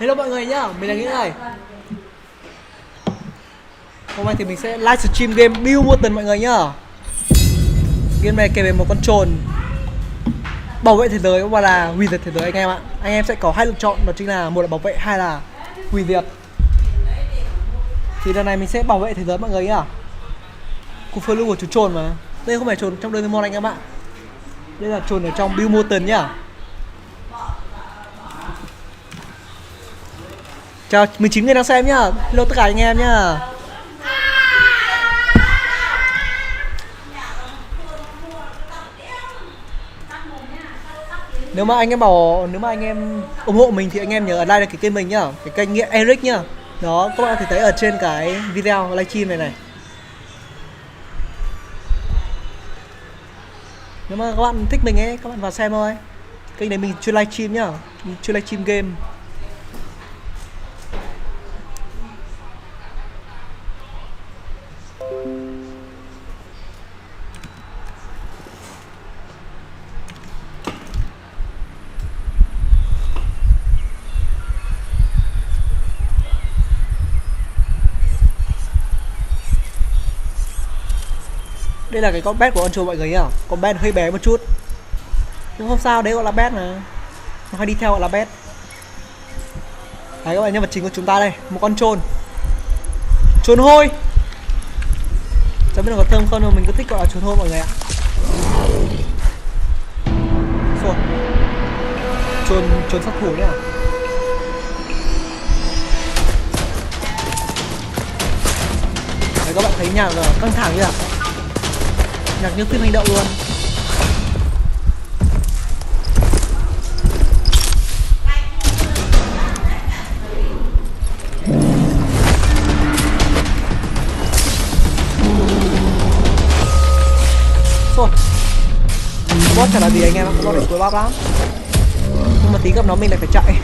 Hello mọi người nhá, mình là Nghia này. Hôm nay thì mình sẽ livestream game Biomutant mọi người nhá. Game này kể về một con chồn bảo vệ thế giới hoặc là hủy diệt thế giới anh em ạ. Anh em sẽ có hai lựa chọn, đó chính là một là bảo vệ, hai là hủy diệt. Thì lần này mình sẽ bảo vệ thế giới mọi người nhá. Cuộc phiêu lưu của chú chồn mà. Đây không phải chồn trong Doraemon anh em ạ. Đây là chồn ở trong Biomutant nhá. Chào 19 người đang xem nhá. Hello tất cả anh em nhá. Nếu mà anh em ủng hộ mình thì anh em nhớ ấn like được cái kênh mình nhá, cái kênh Nghia Eric nhá. Đó, các bạn có thể thấy ở trên cái video livestream này này. Nếu mà các bạn thích mình ấy, các bạn vào xem thôi. Kênh này mình chuyên livestream nhá, mình chuyên livestream game. Đây là cái con bet của con chồn mọi người nhá. Con bet hơi bé một chút nhưng không sao, đấy gọi là bet mà. Nó hay đi theo gọi là bet. Đấy các bạn, nhân vật chính của chúng ta đây, một con chồn. Chồn hôi. Chẳng biết là có thơm không, nhưng mình cứ thích gọi là chồn hôi mọi người ạ. Rồi. Chồn sát thủ nhá. Đấy các bạn thấy nhạc căng thẳng chưa ạ? Nhạc như phim hành động luôn. Rồi. Boss chả là gì anh em, boss này cuối bắp lắm. Nhưng mà tí gặp nó mình lại phải chạy.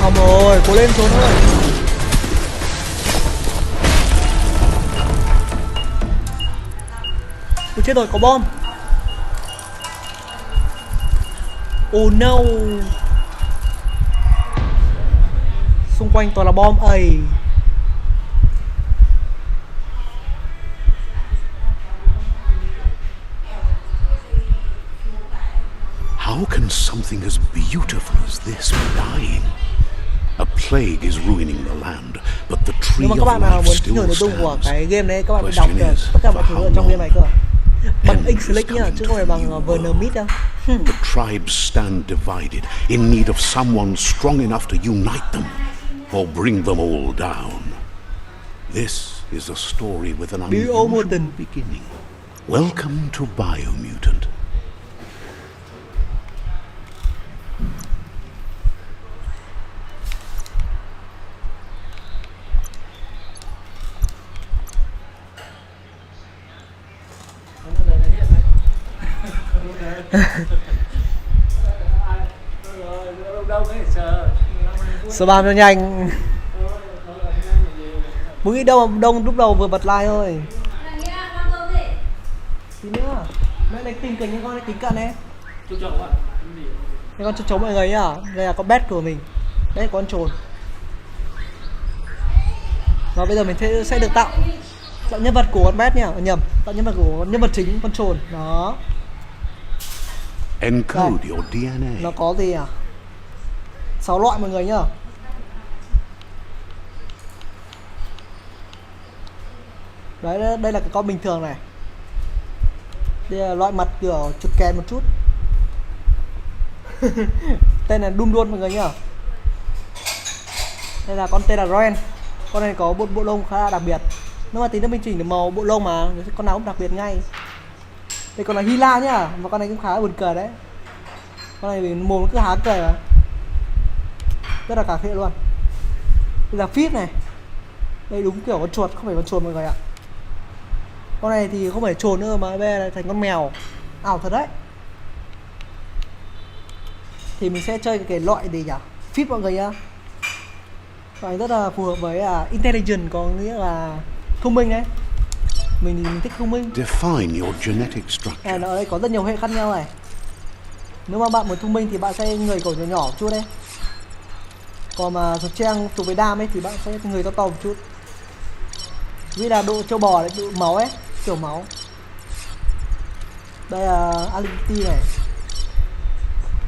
Xong rồi, cố lên trốn thôi. Ôi chết rồi, có bom. Oh no. Xung quanh toàn là bom ầy. How can something as beautiful as this be dying? A plague is ruining the land, but the tree Nếu mà các of bạn nào life muốn still hiểu nội dung của stands. cái game đấy, các bạn phải đọc được tất cả mọi thứ ở trong game này cơ. Bằng X-Link nhá, chứ không phải bằng VNMid đâu. The tribes stand divided, in need of someone strong enough to unite them, or bring them all down. This is a story with an unusual beginning. Welcome to Biomutant. Spam cho nhanh. Muốn nghĩ đâu mà đông lúc đầu vừa bật like thôi. Tí nữa. Mẹ này tình cảnh những con này kính cận này. Đây con chó mọi người nhá. Đây là con bet của mình. Đây là con chồn. Và bây giờ mình sẽ được tạo nhân vật của con bet nhá. Nhầm, tạo nhân vật của nhân vật chính con chồn. Đó. Encode your DNA. Nó có gì à? 6 loại mọi người nhá. Đấy, đây là cái con bình thường này. Đây là loại mặt kiểu chụp kèn một chút. Tên là Đun Đun mọi người nhá. Đây là con tên là Ren. Con này có bộ lông khá là đặc biệt. Nếu mà tí nữa mình chỉnh được màu bộ lông mà con nào cũng đặc biệt ngay. Đây còn là Hila nhá, và con này cũng khá là buồn cười đấy. Con này mồm nó cứ há cười mà. Rất là cà phê luôn. Đây là Fit này. Đây đúng kiểu con chuột, không phải con chuột mọi người ạ. Con này thì không phải chồn nữa mà bây giờ thành con mèo. Ảo thật đấy. Thì mình sẽ chơi cái loại gì nhỉ? Fit mọi người nhá. Loại rất là phù hợp với intelligent, có nghĩa là thông minh đấy. Mình thích thông minh. Define your genetic structure. Ở đây có rất nhiều hệ khác nhau này. Nếu mà bạn muốn thông minh thì bạn sẽ người cổ nhỏ nhỏ một chút đấy. Còn mà thuật trang thuộc về đam ấy thì bạn sẽ người to to một chút. Vì là độ châu bò đấy, độ máu ấy, kiểu máu. Đây là ability này.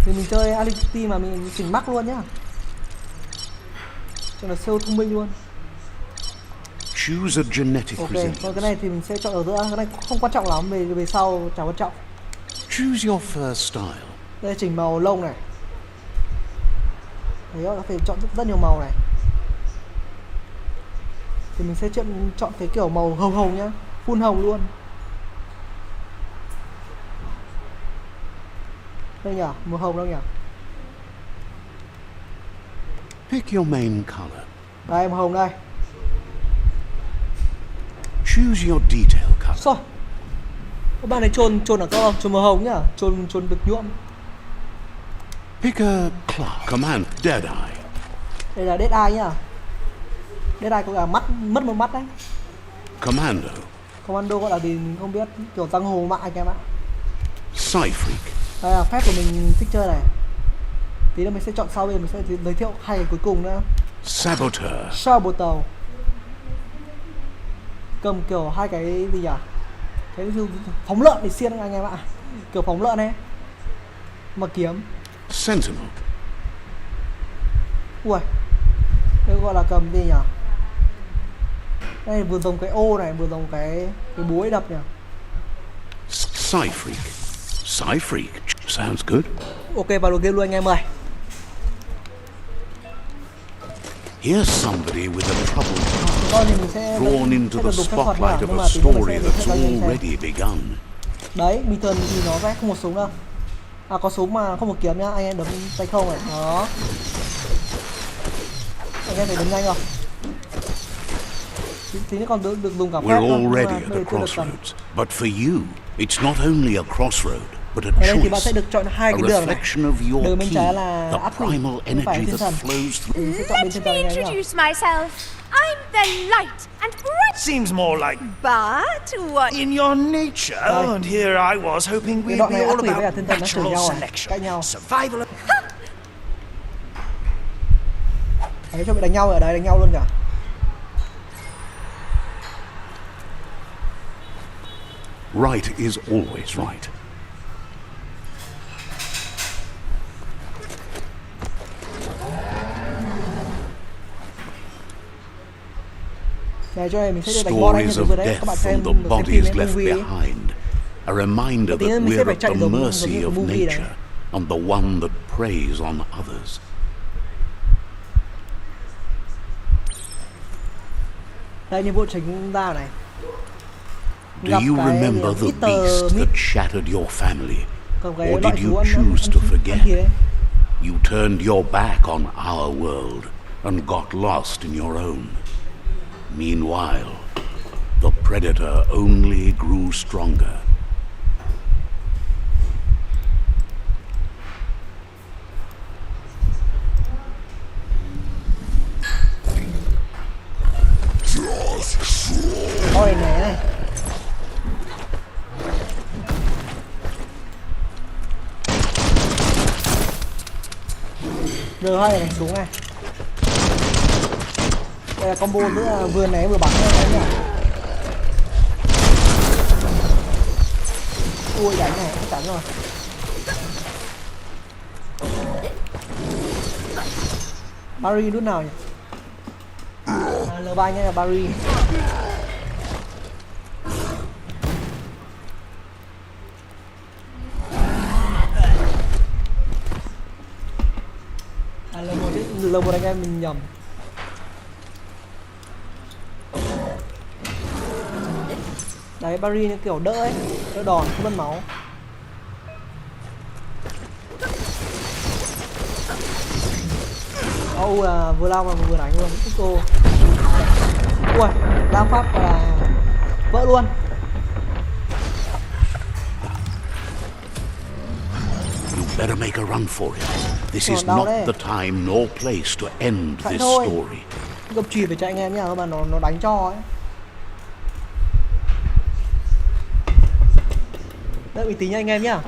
Thì mình chơi ability mà mình chỉnh mắc luôn nhá. Cho là siêu thông minh luôn. Choose a genetic Ok, resemblance. còn cái này thì mình sẽ chọn ở giữa. Cái này không quan trọng lắm, về sau chẳng quan trọng. Choose your fur style. Đây là chỉnh màu lông này. Đấy, nó phải chọn rất nhiều màu này. Thì mình sẽ chọn cái kiểu màu hồng hồng nhá, full hồng luôn. Đây nhỉ, màu hồng đâu nhỉ? Pick your main color. Đây, màu hồng đây. Choose your detail color. Rồi. Các bạn này chồn ở đâu? Chồn màu hồng nhá, chồn được nhuộm. Pick a class. Command Deadeye. Đây là Deadeye nhá. Deadeye có cả mắt, mất một mắt đấy. Commando. Commando gọi là gì mình không biết, kiểu giang hồ mại anh em ạ. Psyfreak. Đây là phép của mình thích chơi này. Tí nữa mình sẽ chọn sau, bên mình sẽ giới thiệu hai cái cuối cùng nữa. Saboteur. Saboteur. Cầm kiểu hai cái gì nhỉ? Cái phóng lợn để xiên anh em ạ. Kiểu phóng lợn này. Mà kiếm. Sentinel. Ui. Đây gọi là cầm gì nhỉ? Đây vừa dùng cái ô này, vừa dùng cái búa ấy đập nhỉ. Psyfreak. Psyfreak. Sounds good. Ok, vào đồ game luôn anh em ơi. Here's somebody with a troubled past, Con thì mình sẽ drawn into the dùng phép thuật spotlight nhá, nhưng of mà a tí nữa mình story sẽ that's cho anh em xem. already begun. Đấy, bình thường thì nó sẽ không một súng đâu. À, có súng mà không một kiếm nhá, anh em đấm tay không này. Đó. Anh em phải đấm nhanh không? Tí nữa còn được dùng cả phép We're nữa, nhưng mà already at bây a giờ chưa được cầm. crossroads, but for you, it's not only a crossroad, but a Ở đây thì bạn sẽ choice. được chọn hai A cái đường này. reflection of your Đường bên key, trái là the áp quỷ, primal bên phải là energy thiên that thần. flows through. Mình sẽ chọn bên Let thiên me thần anh em nhá. introduce myself. I'm the light and bright, Seems more like but what? in your nature. Right. And here I was hoping Cái we'd đoạn be này all ác quỷ với cả about thiên thần nó chửi natural nhau này, cãi selection, nhau. survival. Đấy, cho bị đánh nhau ở đấy, đánh nhau luôn cả. Right is always right. Này cho này mình sẽ được đánh boss anh Stories em of vừa đấy, death các bạn xem and the được cái phim bodies ấy, left movie ấy. behind. A reminder Tí nữa that mình sẽ we're phải at chạy the giống mercy như of movie đấy. nature and the one that preys on others. Đây nhiệm vụ chính ra này. Do you remember the beast that shattered your family? Or did you choose to forget? You turned your back on our world and got lost in your own. Meanwhile, the predator only grew stronger. Ôi này. R2 này xuống này. Đây là combo giữa vừa né vừa bắn đấy nhỉ. Ui đánh này, chắc chắn rồi. Barry nút nào nhỉ? L3 nhé là Barry. L1 anh em mình nhầm. Đấy, Barry nó kiểu đỡ ấy, đỡ đòn, không mất máu. Là vừa lao mà vừa đánh luôn. Ui, đam pháp là vỡ luôn. You better make a run for it. This is not the time nor place to end this story. Gập chùy phải chạy anh em nhá, mà nó đánh cho ấy. Đợi mình tí nha anh em nhá.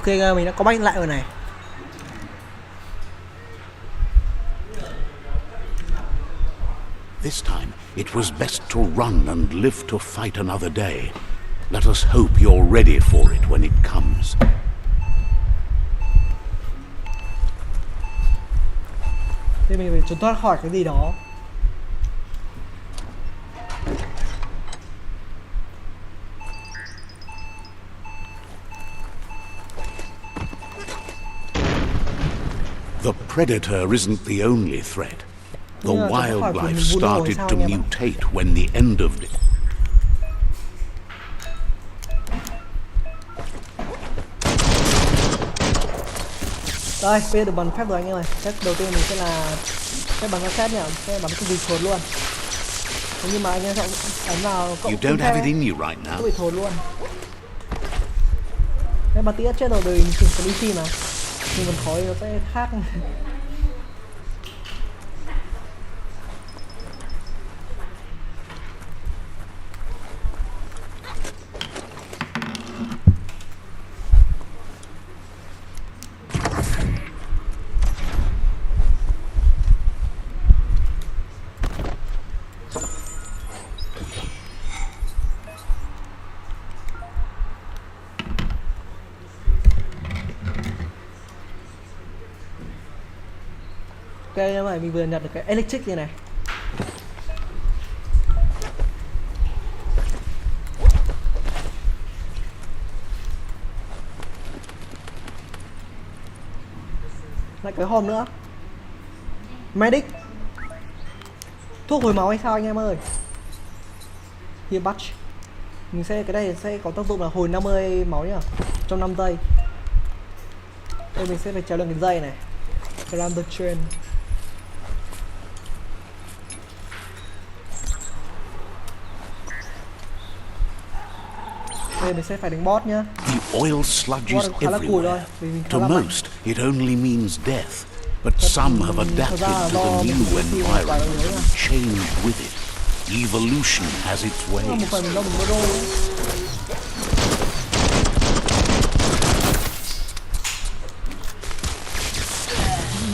Ok, mình đã có bách lại rồi này. This time, it was best to run and live to fight another day. Let us hope you're ready for it when it comes. Thế mình phải trốn thoát khỏi cái gì đó. The predator isn't the only threat. The Yeah, wildlife started to mutate when the end of it. Đây, bây giờ được bắn phép rồi anh em ơi. Phép đầu tiên mình sẽ là phép bắn xét nhỉ, sẽ bắn cái gì thốn luôn. Thế nhưng mà anh em chọn ấn vào cộng You don't have it in you right now. bị thốn luôn. Cái bắn tía chết rồi vì mình chỉ có DC mà. Nhưng còn khói nó sẽ khác. Ok em ơi, mình vừa nhận được cái electric như này. Lại cái hòm nữa. Medic. Thuốc hồi máu hay sao anh em ơi? Heal batch. Mình sẽ, cái này sẽ có tác dụng là hồi 50 máu nhá, trong 5 giây. Đây mình sẽ phải trèo lên cái dây này. Climb the train. Đây mình sẽ phải đánh boss nhá. The oil sludge is Khá là cùi thôi, everywhere. vì mình khá To là mạnh. most, it only means death. But some have adapted to the new environment and changed with it. Evolution has its Một ways. phần mình lo mình mua đôi.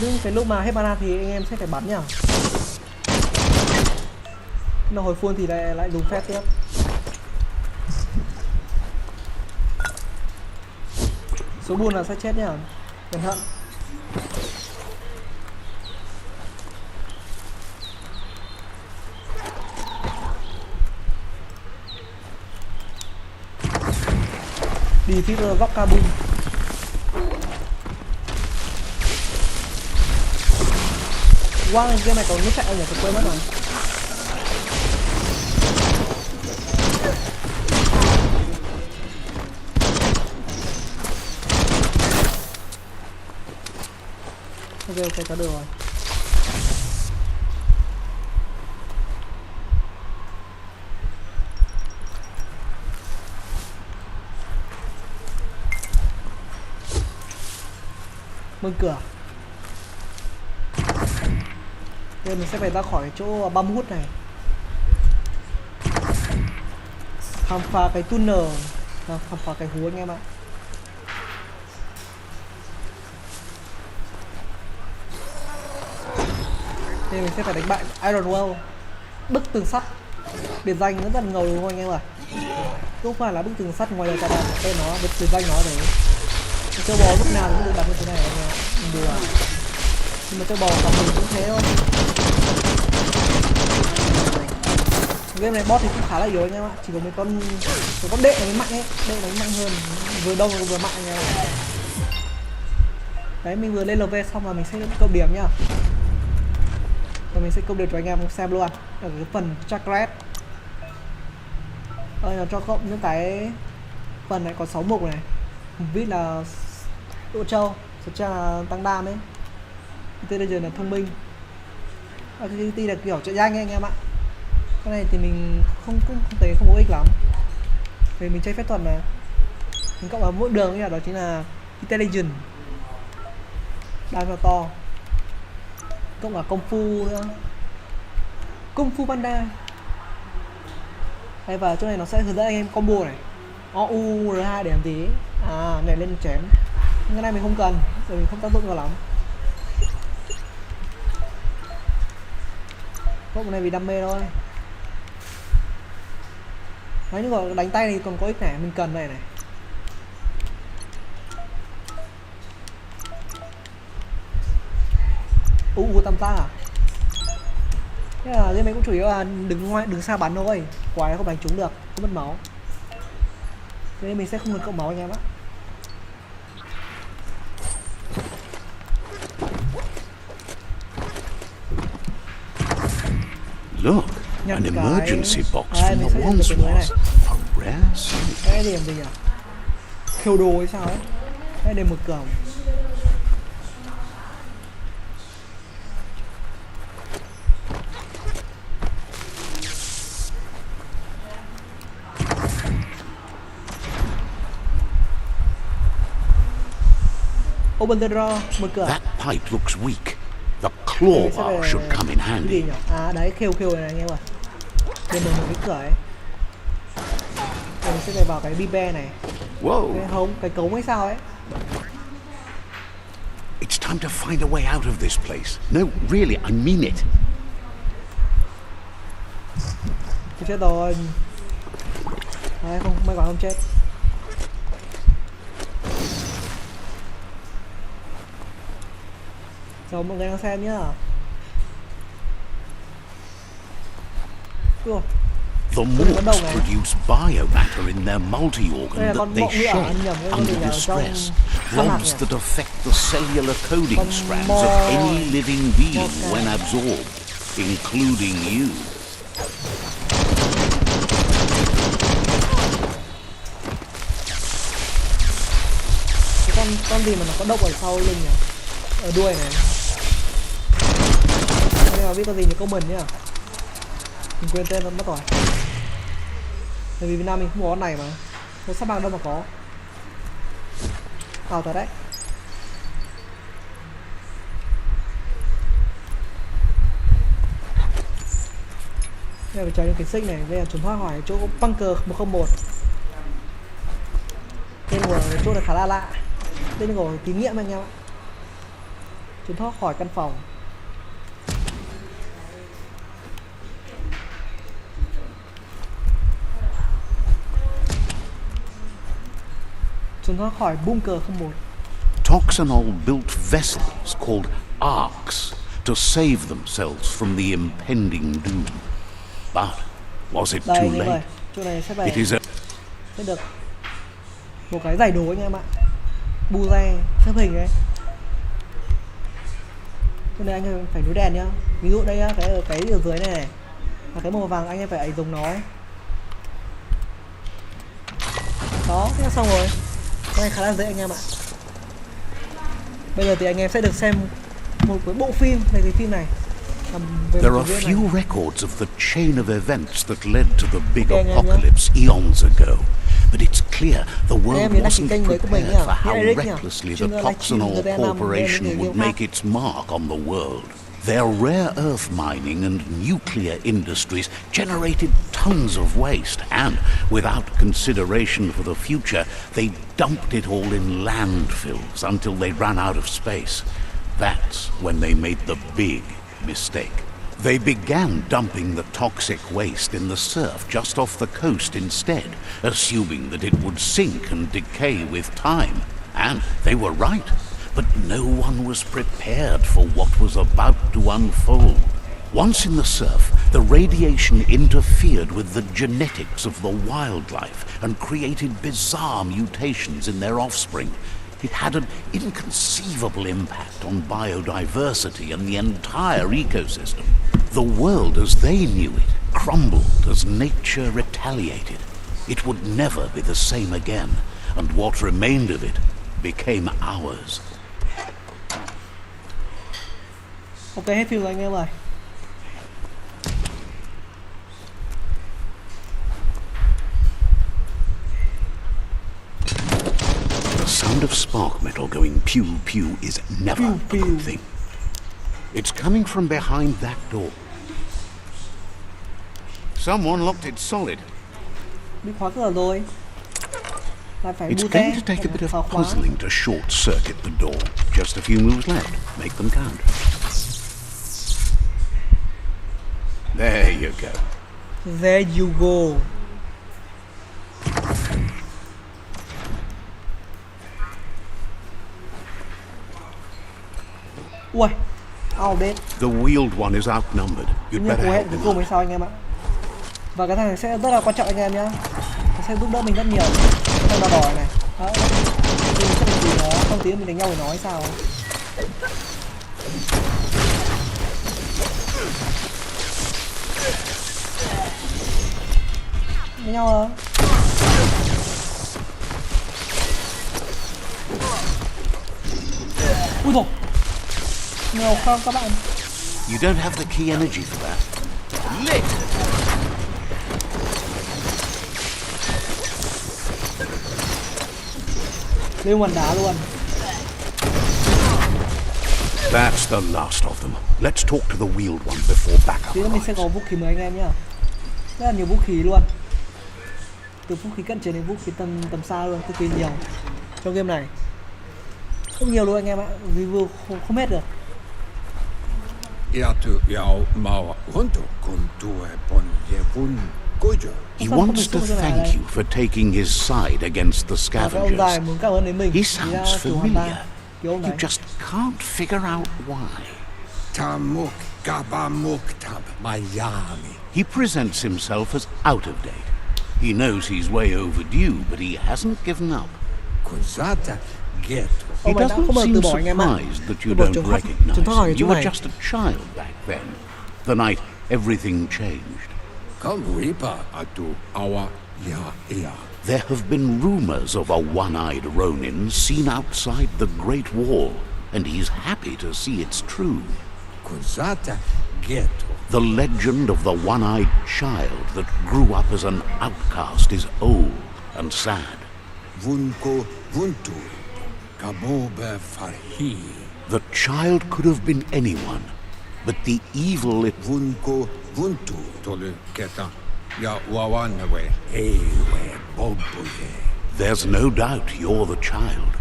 Nhưng cái lúc mà hết mana thì anh em sẽ phải bắn nhá. Nó hồi full thì lại dùng phép tiếp. Số buồn là sẽ chết nhá. Cẩn thận. Defeat rock cabin. Wow, game này có nước chạy không nhỉ? Tôi quên mất rồi. Ok, có được rồi. Mở cửa. Bây giờ mình sẽ phải ra khỏi chỗ băm hút này. Khám phá cái tunnel. Khám phá cái hố anh em ạ. Đây mình sẽ phải đánh bại Iron Wall. Bức tường sắt. Biệt danh rất là ngầu đúng không anh em ạ? Không phải là bức tường sắt ngoài đời ta đặt tên nó, biệt danh nó đấy. Châu bò lúc nào cũng được đặt như thế này anh em ạ. Đùa. Nhưng mà châu bò tầm mình cũng thế thôi. Game này boss thì cũng khá là yếu anh em ạ. Chỉ có mấy con đệ này mới mạnh ấy. Đệ này mạnh hơn. Vừa đông vừa mạnh anh em ạ. Đấy, mình vừa lên LV xong là mình sẽ cộng điểm nhá. Và mình sẽ cộng điểm cho anh em xem luôn. Ở cái phần chakret. Nó cho cộng những cái phần này có 6 mục này. Vít là độ trâu, thật ra là tăng đam ấy. Intelligence là thông minh. Agility là kiểu chạy nhanh ấy, anh em ạ. Cái này thì mình không thấy không có ích lắm. Vì mình chơi phép thuật mà. Mình cộng vào mỗi đường ấy, đó chính là Intelligence. Đam cho to. Cộng cả công phu nữa. Công phu panda. Đây, và chỗ này nó sẽ hướng dẫn anh em combo này. OU R2 để làm gì ấy. À, nhảy lên chém. cái này mình không cần, bởi vì không tác dụng cho lắm. Có cái này vì đam mê thôi. Đấy, nhưng mà đánh tay thì còn có ích này, mình cần này này. Tam tác à? Thế là game này cũng chủ yếu là đứng xa bắn thôi, quái không đánh trúng được, không mất máu. Thế nên mình sẽ không được cộng máu anh em ạ. Look, an emergency box from the once was a rare sight. Cái điểm gì nhỉ? Khiêu đồ hay sao ấy? Cái điểm một cửa. Open the door, một cửa. That pipe looks weak. The claw bar should come in Cái gì handy. nhỉ? À đấy, khiêu này anh em ạ. Để mở một cái cửa ấy. Rồi mình sẽ phải vào cái bi be này. Whoa! Cái hống, cái cống hay sao ấy. It's time to find a way out of this place. No, really, I mean it. Tôi chết rồi. Đấy, không, may quả không chết. Rồi mọi người đang xem nhá. The morgues produce biomatter in their multi-organ that they shed under distress. Rods that affect the cellular coding strands of any living being when absorbed, including you. Cái con gì mà nó có độc ở sau lưng nhỉ? Ở đuôi này. Đây là biết con gì nhỉ? Comment nhá. Mình quên tên nó mất rồi. Bởi vì Việt Nam mình không có con này mà. Nó sắp bằng đâu mà có. Vào thật đấy. Đây là chờ những cái xích này. Đây là trốn thoát khỏi chỗ bunker 101. Tên của chỗ này khá là lạ. Tên của thí nghiệm anh em ạ. Trốn thoát khỏi căn phòng. Trốn thoát khỏi bunker 01. Toxanol built vessels called arks to save themselves from the impending doom. But was it too late? Chỗ này sẽ It is a sẽ được một cái giải đố anh em ạ. Bu re xếp hình đấy. Cho nên anh em phải nối đèn nhá. Ví dụ đây nhá, cái ở dưới này là cái màu vàng, anh em phải ấy dùng nó ấy. Đó, thế là xong rồi. Cái này khá là dễ anh em ạ. Bây giờ thì anh em sẽ được xem một cái bộ phim về cái phim này. There are few records of the chain of events that led to the big apocalypse eons ago, but it's clear the world wasn't prepared for how recklessly the Toxanol Corporation would make its mark on the world. Their rare earth mining and nuclear industries generated tons of waste, and without consideration for the future, they dumped it all in landfills until they ran out of space. That's when they made the big mistake. They began dumping the toxic waste in the surf just off the coast instead, assuming that it would sink and decay with time. And they were right. But no one was prepared for what was about to unfold. Once in the surf, the radiation interfered with the genetics of the wildlife and created bizarre mutations in their offspring. It had an inconceivable impact on biodiversity and the entire ecosystem. The world as they knew it crumbled as nature retaliated. It would never be the same again, and what remained of it became ours. Ok, hết phim rồi anh em ơi. The sound of spark metal going pew pew is never a good thing. It's coming from behind that door. Someone locked it solid. Bị khóa cửa rồi. Lại phải It's bu té, going to take a bit phá of khóa. puzzling to short circuit the door. Just a few moves left. Make them count. There you go. There you go. Ui, outdated. The wheeled one is outnumbered. You'd Nhưng better cú hẹn help cuối him cùng out. hay sao anh em ạ? Và cái thằng này sẽ rất là quan trọng anh em nhá. Nó sẽ giúp đỡ mình rất nhiều. Cái thằng đỏ này. Đấy. Mình sẽ phải tìm nó, không tí nữa mình đánh nhau với nó hay sao? Đánh nhau à? Ui dồi, nghèo không các bạn? You don't have the key energy for that. Lit! Lên hoàn đá luôn. That's the last of them. Let's talk to the wheeled one before backup. Tí nữa mình sẽ có vũ khí mới anh em nhá. Rất là nhiều vũ khí luôn. Từ vũ khí cận chiến đến vũ khí tầm xa luôn, cực kỳ nhiều trong game này. Không nhiều luôn anh em ạ, review không hết được. He wants to thank you for taking his side against the Và cái ông dài scavengers. muốn cảm ơn đến mình. He Thì sounds ra kiểu hoàn familiar. ta, kiểu ông You này. just can't figure out why. He presents himself as out of date. He knows he's way overdue, but he hasn't given up. He Ông này đã không doesn't bao giờ seem từ bỏ anh em ạ. surprised that you Từ bỏ don't trường thoát recognize khỏi him. chỗ You were này. just a child back then. The night everything changed. There have been rumors of a one-eyed Ronin seen outside the Great Wall, and he's happy to see it's true. The legend of the one-eyed child that grew up as an outcast is old and sad. The child could have been anyone, but the evil it There's no doubt you're the child,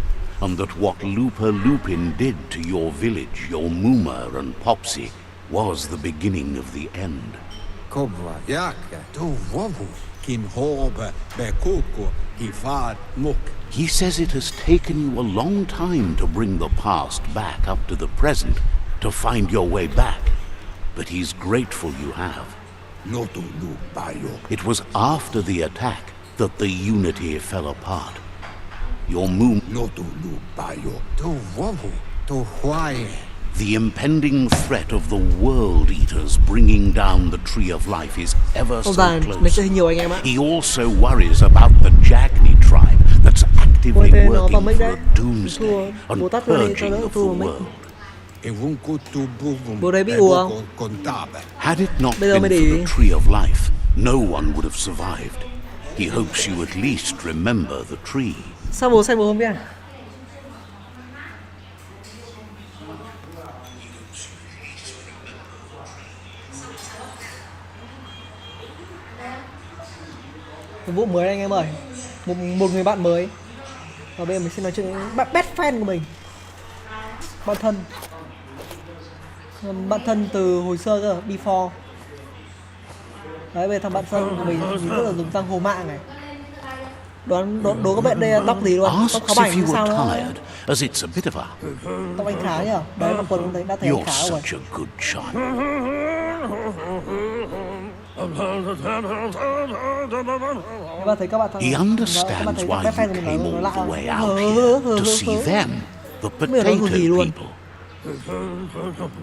and that what Looper Lupin did to your village, your Muma and Popsy, was the beginning of the end. He says it has taken you a long time to bring the past back up to the present, to find your way back, but he's grateful you have. It was after the attack that the unity fell apart. Your The impending threat of the World Eaters bringing down the Tree of Life is ever Ông so dài mình close. sẽ nhiều anh em ạ. He also worries about the Jagni tribe that's actively Ôi, thế nó working vào mic for đấy. a doomsday Thua, and bố tắt ra đi, cho purging đỡ of the thua mic. world. Bố đấy bị ù không? Had it not Bây giờ been mới for để the ý. Tree of Life, no one would have survived. He hopes you at least remember the tree. Sao bố không biết à? Một vụ mới anh em ơi, một người bạn mới. Và bây giờ mình sẽ nói chuyện với best friend của mình, bạn thân từ hồi xưa cơ, before. Đấy, bây giờ thằng bạn thân của mình nhìn rất là dùng răng hồ mạng này. Đoán các bạn đây là tóc gì luôn, tóc Asks khá if bảnh you sao were nữa. tired, as it's a bit of a... Tóc anh Khá nhỉ? Đấy, mà quần cũng đã thấy anh You're Khá rồi. such a good child. Các bạn thấy các bạn thân. He Các understands bạn thấy why best friend của you mình came nói all lạ the không? way out here to see them, the Không biết nói potato gì luôn. people.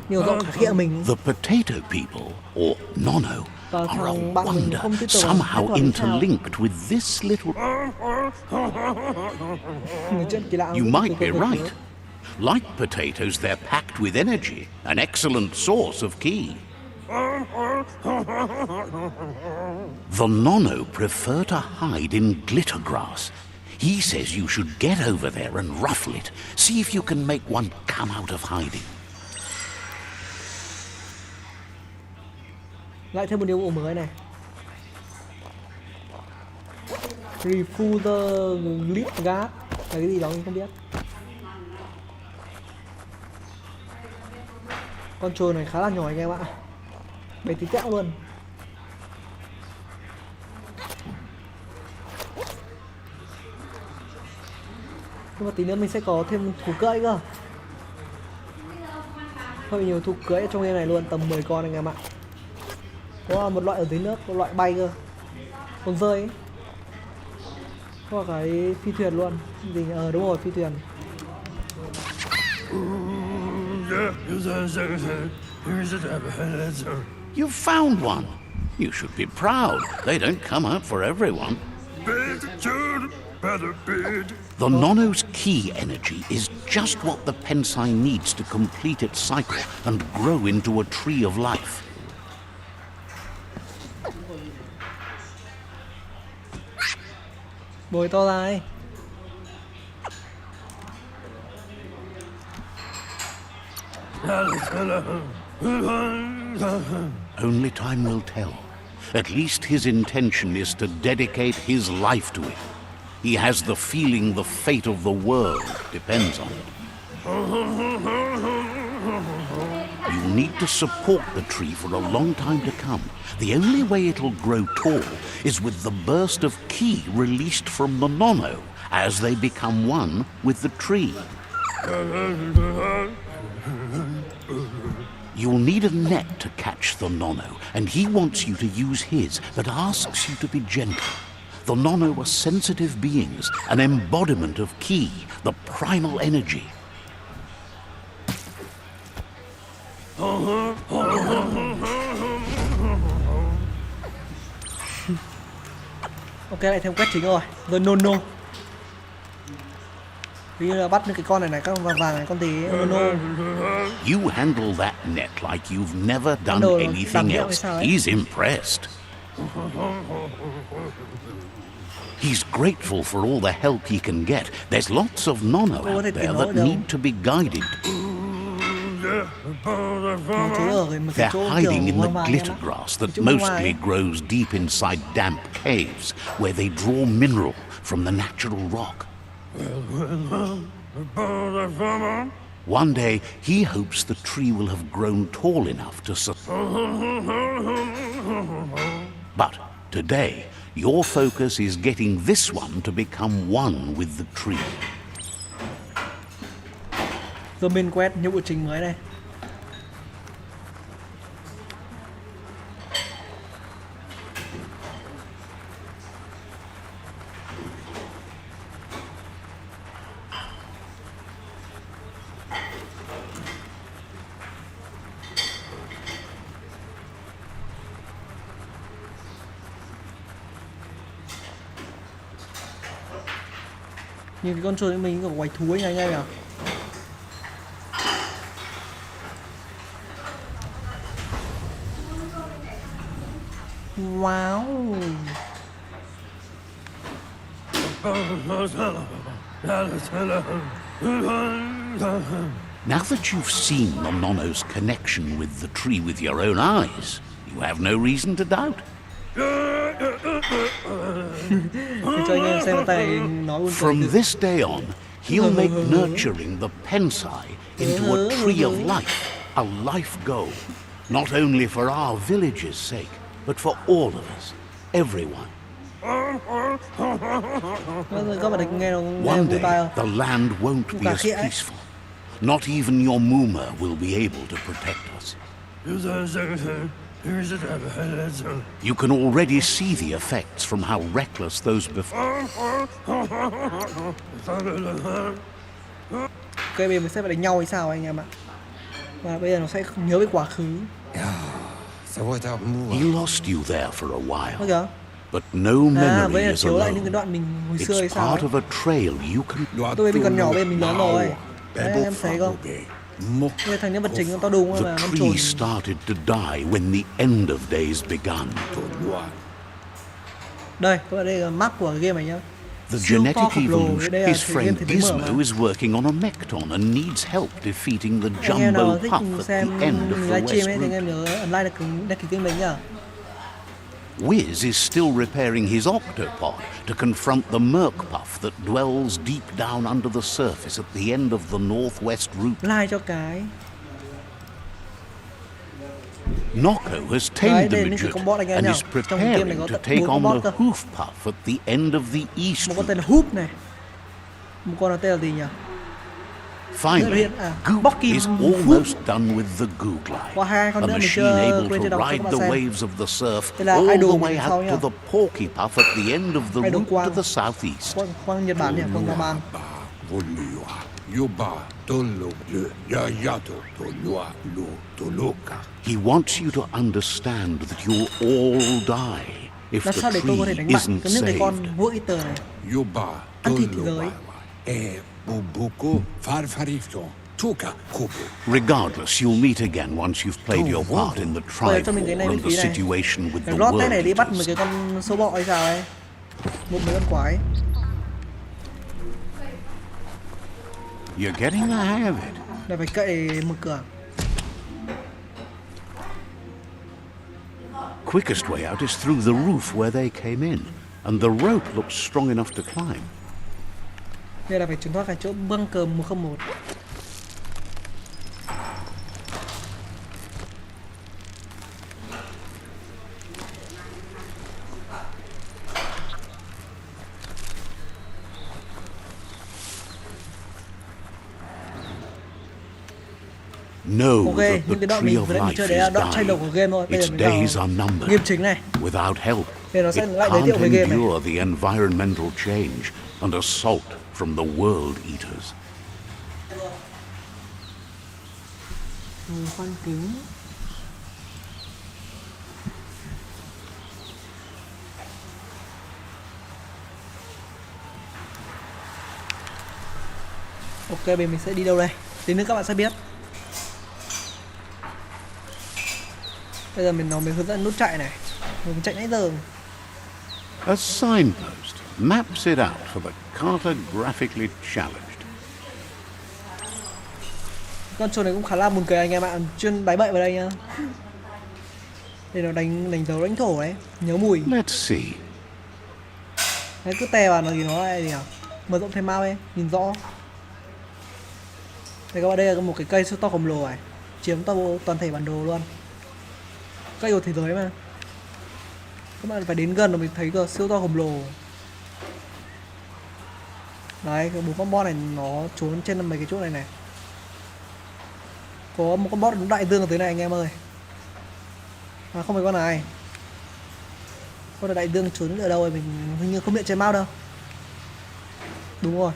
Nhiều giọng khả khịa mình. The potato people, or Nono, Và are a thằng bạn mình không wonder, biết tưởng là somehow kết quả làm sao. interlinked with this little... Người chuyện kỳ lạ. You might be right. Like potatoes, they're packed with energy, an excellent source of ki. The Nono prefer to hide in glitter grass. He says you should get over there and ruffle it. See if you can make one come out of hiding. Lại thêm một điều bộ mới này. Refuser Glip Gas là cái gì đó mình không biết. Con trồn này khá là nhỏ anh em ạ, bé tí tẹo luôn. Nhưng mà tí nữa mình sẽ có thêm thú cưỡi cơ, hơi nhiều thú cưỡi trong game này luôn, tầm 10 con anh em ạ. Có một loại ở dưới nước, một loại bay cơ, con rơi ấy. Có cái phi thuyền luôn, gì đúng rồi, phi thuyền. You found one. You should be proud. They don't come up for everyone. The Nono's key energy is just what the Pensai needs to complete its cycle and grow into a tree of life. Bồi to ra. Only time will tell. At least his intention is to dedicate his life to it. He has the feeling the fate of the world depends on it. You need to support the tree for a long time to come. The only way it'll grow tall is with the burst of ki released from the Nono as they become one with the tree. You'll need a net to catch the Nono, and he wants you to use his, but asks you to be gentle. The Nono are sensitive beings, an embodiment of ki, the primal energy. Ok, lại thêm quét chính rồi. The Nono. Ví như là bắt những cái con này các con vàng này, con tí Nono. You handle that net like you've never done anything else. He's impressed. He's grateful for all the help he can get. There's lots of Nono out there that need to be guided. They're hiding in the glitter grass that mostly grows deep inside damp caves, where they draw mineral from the natural rock. One day, he hopes the tree will have grown tall enough to But today, your focus is getting this one to become one with the tree. Giờ mình quét những bộ trình mới này. Nhìn cái con trồn của mình có quái thú ấy anh em nhỉ? Wow. Now that you've seen the Nono's connection with the tree with your own eyes, you have no reason to doubt. From this day on, he'll make nurturing the Pensai into a tree of life, a life goal. Not only for our village's sake, but for all of us, everyone. One day, the land won't be as peaceful. Not even your Muma will be able to protect us. You can already see the effects from how reckless those before. Ok, bây giờ mình sẽ phải đánh nhau hay sao anh em ạ? Và bây giờ nó sẽ nhớ về quá khứ. He lost you there for a while. Okay. But no memory bây giờ is chiếu lại những alone. cái đoạn mình hồi xưa hay It's sao part ấy. of a trail you can. Tôi mình còn nhỏ, bây giờ mình lớn rồi. Đấy, em thấy không? Bây giờ thành nhân vật chính con to đùng mà The con tree trồn. started to die when the end of days began. Đây, các bạn đây là map của cái game này nhá. The Siêu genetic to khổng lồ, evolution. đây là His cái game friend thế giới mở mà. Gizmo is working on a Mecton and needs help defeating the Anh em nào jumbo thích puff at xem the end of the livestream West ấy thì anh Group. em nhớ ấn like đăng ký kênh mình nhá. Wiz is still repairing his octopod to confront the Merkpuff that dwells deep down under the surface at the end of the northwest route. Like cho cái. Nocco has tamed the đây là những cái midget con bot anh em and nhá. is Trong game này preparing có to tận take 4 con on bot the cơ. Hoofpuff at the end of the east Một con route. tên là Hoop này. Một con là tên là gì nhỉ? Finally, Goop Bucky is Foop. almost done with the Goo Glide, Qua hai con a nữa mình machine chưa able quên to chưa đọc cho ride các the bạn xem. waves of the surf Đây là all the idol way mình sau out nhá. to the Porky-Puff at the end of the Idol route to quang. the southeast. Quang Nhật Bản nhỉ, Quang Japan. He wants you to understand that you'll all die if Làm the sao để tôi có thể tree đánh bại isn't cái những cái con saved. vua Eater này? Ăn thịt thế giới. Regardless, you'll meet again once you've played your part in the Bây giờ tribe cho mình cái này war miễn and the phí này. situation with the Phải lót tay này world đi bắt mấy eaters. cái con sâu bọ hay sao ấy. Một mấy con quái. You're getting the hang of it. Là phải cậy một cửa. Quickest way out is through the roof where they came in, and the rope looks strong enough to climb. Đây là phải trốn thoát cái chỗ bunker 101. Know Ok, that những the cái đoạn tree mình of vừa nãy mình life chơi đấy là is đoạn tranh đầu dying. của game thôi. Bây giờ Its mình days vào are numbered. game chính này. Without help, Thì nó sẽ it lại giới thiệu can't về game này. endure the environmental change and assault from the world eaters. Khoan cứng. Ok, bây giờ mình sẽ đi đâu đây? Tí nữa các bạn sẽ biết. Bây giờ mình hướng dẫn nút chạy này. Mình chạy nãy giờ. A signpost maps it out for the cartographically challenged. Con trồn này cũng khá là buồn cười anh em ạ, chuyên đáy bậy vào đây nhá. Để nó đánh dấu lãnh thổ đấy, nhớ mùi. Let's see. Đấy, cứ tè vào nó thì nó lại gì à? Mở rộng thêm map ấy, nhìn rõ. Đây các bạn, đây là một cái cây siêu to khổng lồ này, chiếm toàn thể bản đồ luôn. Cây của thế giới mà. Các bạn phải đến gần rồi mình thấy cơ, siêu to khổng lồ. Đấy, cái 4 con boss này nó trốn trên mấy cái chỗ này này. Có một con boss đại dương ở tới này anh em ơi. À không phải con này. Con là đại dương trốn ở đâu rồi, mình hình như không biết trên map đâu. Đúng rồi.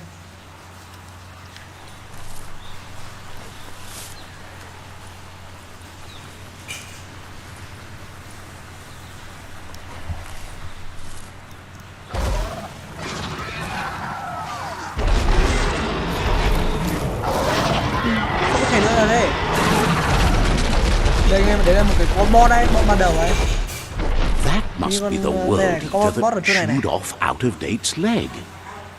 Không có thể nữa là đây. Đây anh em, đấy là một cái con boss đấy, boss ban đầu ấy. That must be the con world này, có eater boss ở that chỗ này này. chewed off out of Date's leg.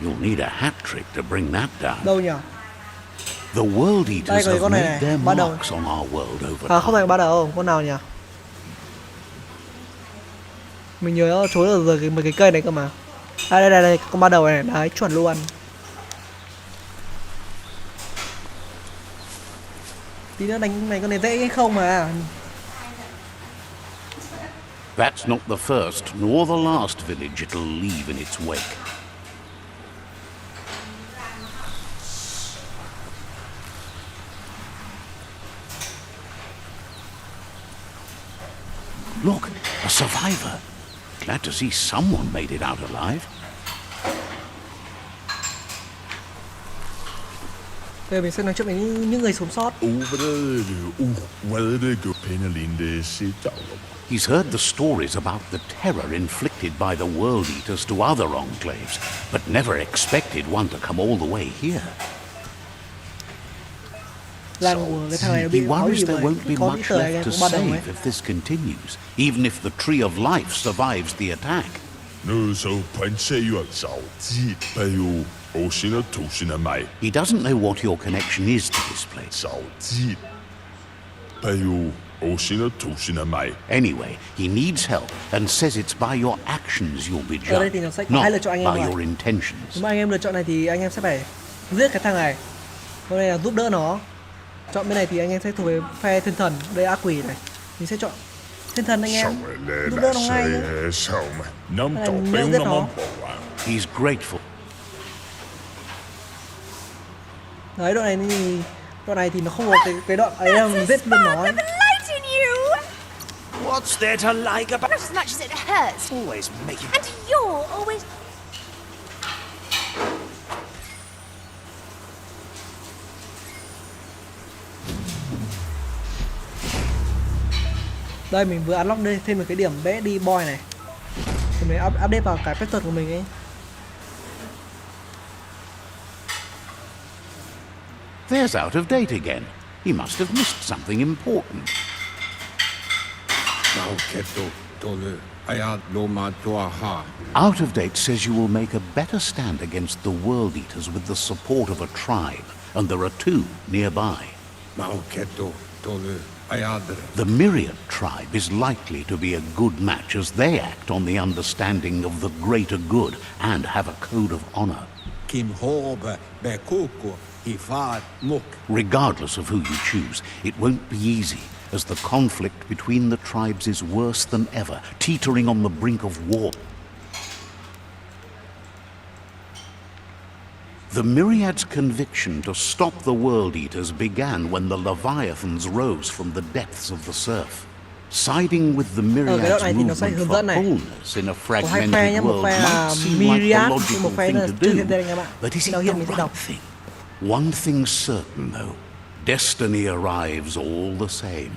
You'll need a hat trick to bring that down. Đâu nhỉ? The world eaters Đây, have con này made này, their bắt đầu. marks on our world over À không phải ban đầu, con nào nhỉ? Mình nhớ nó trốn ở dưới mấy cái cây này cơ mà. À đây, con ban đầu này, đấy chuẩn luôn. Tí nữa đánh này con này dễ hay không mà. That's not the first nor the last village it'll leave in its wake. Look, a survivor. Glad to see someone made it out alive. Bây giờ mình sẽ nói chuyện với những người sống sót. He's heard the stories about the terror inflicted by the world eaters to other enclaves, but never expected one to come all the way here. Làng của cái thằng này nó He bị phá hủy worries there bởi won't be có much Eater này left to cũng ban đầu ấy. save if this continues, even if the Tree of Life survives the attack. He doesn't know what your connection is to this place. Anyway, he needs help and says it's by your actions you'll be Ở đây thì nó judged, sẽ có hai lựa chọn anh not em by rồi. your intentions. Nếu mà anh em lựa chọn này thì anh em sẽ phải giết cái thằng này. Hôm nay là giúp đỡ nó. Chọn bên này thì anh em sẽ thuộc về phe thiên thần. Đây ác quỷ này. Mình sẽ chọn thiên thần anh em. Giúp đỡ nó ngay nhé. Này, nhớ giết nó. He's grateful. Đấy, đoạn này thì nó không có cái đoạn ấy đâu, mình giết luôn nó ấy. The light in you! What's there to like about... Not as much as it hurts. Always making... And you're always... Đây mình vừa unlock đây thêm một cái điểm bé đi boy này. Thì mình update vào cái pattern của mình ấy. There's out of date again. He must have missed something important. Out of date says you will make a better stand against the world eaters with the support of a tribe, and there are two nearby. The Myriad tribe is likely to be a good match as they act on the understanding of the greater good and have a code of honor. Regardless of who you choose, it won't be easy, as the conflict between the tribes is worse than ever, teetering on the brink of war. The Myriad's conviction to stop the World Eaters began when the Leviathans rose from the depths of the surf. Siding with the Myriad's movement for wholeness in a fragmented world might seem like the logical thing to do, but is it the right thing? One thing's certain, though. Destiny arrives all the same.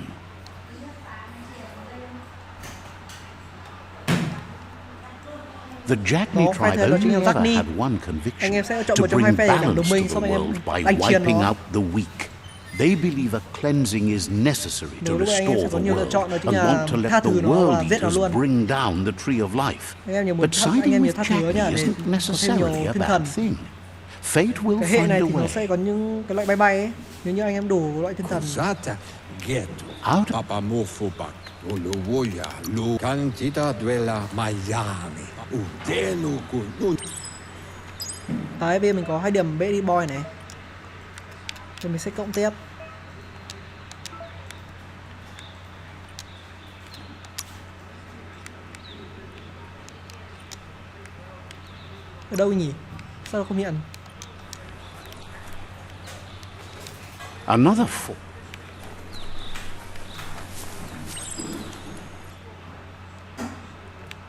The Jackney tribe only ever had one conviction, to bring balance to the world by wiping out the weak. They believe a cleansing is necessary to restore the world and want to let the world eaters bring down the tree of life. But siding with Jackney isn't necessarily a bad thing. Fate will cái hệ find này a thì nó way. sẽ có những cái loại bay bay ấy. Nếu như anh em đủ loại thiên thần. Out Đấy, bây giờ mình có 2 điểm bê đi boy này. Rồi mình sẽ cộng tiếp. Ở đâu nhỉ? Sao nó không nhận? another four.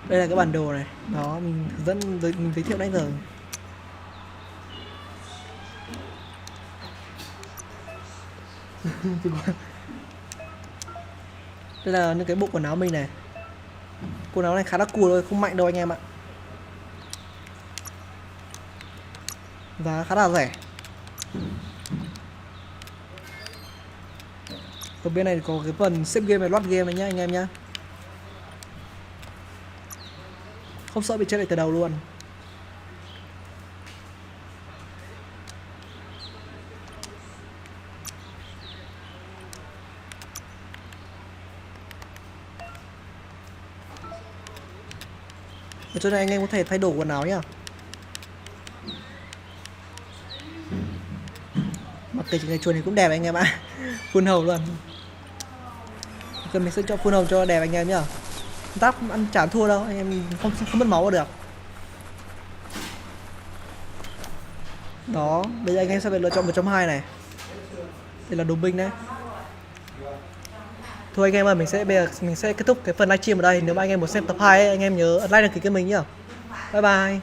Đây là cái bản đồ này. Đó, mình giới thiệu nãy giờ. Đây là những cái bộ quần áo mình này. Quần áo này khá là cool thôi, không mạnh đâu anh em ạ. Giá khá là rẻ. Ở bên này có cái phần xếp game và loát game này nhá anh em nhá. Không sợ bị chết lại từ đầu luôn. Ở chỗ này anh em có thể thay đổi quần áo nhá. Mặc cái chuồn này cũng đẹp anh em ạ. Full hầu luôn. Cần mình sẽ cho full hầu cho đẹp anh em nhá. Táp ăn chán thua đâu, anh em không mất máu được. Đó, bây giờ anh em sẽ phải lựa chọn 1.2 này. Đây là đồ binh đấy. Thôi anh em ơi, bây giờ mình sẽ kết thúc cái phần livestream ở đây. Nếu mà anh em muốn xem tập 2 ấy, anh em nhớ like đăng ký kênh mình nhá. Bye bye.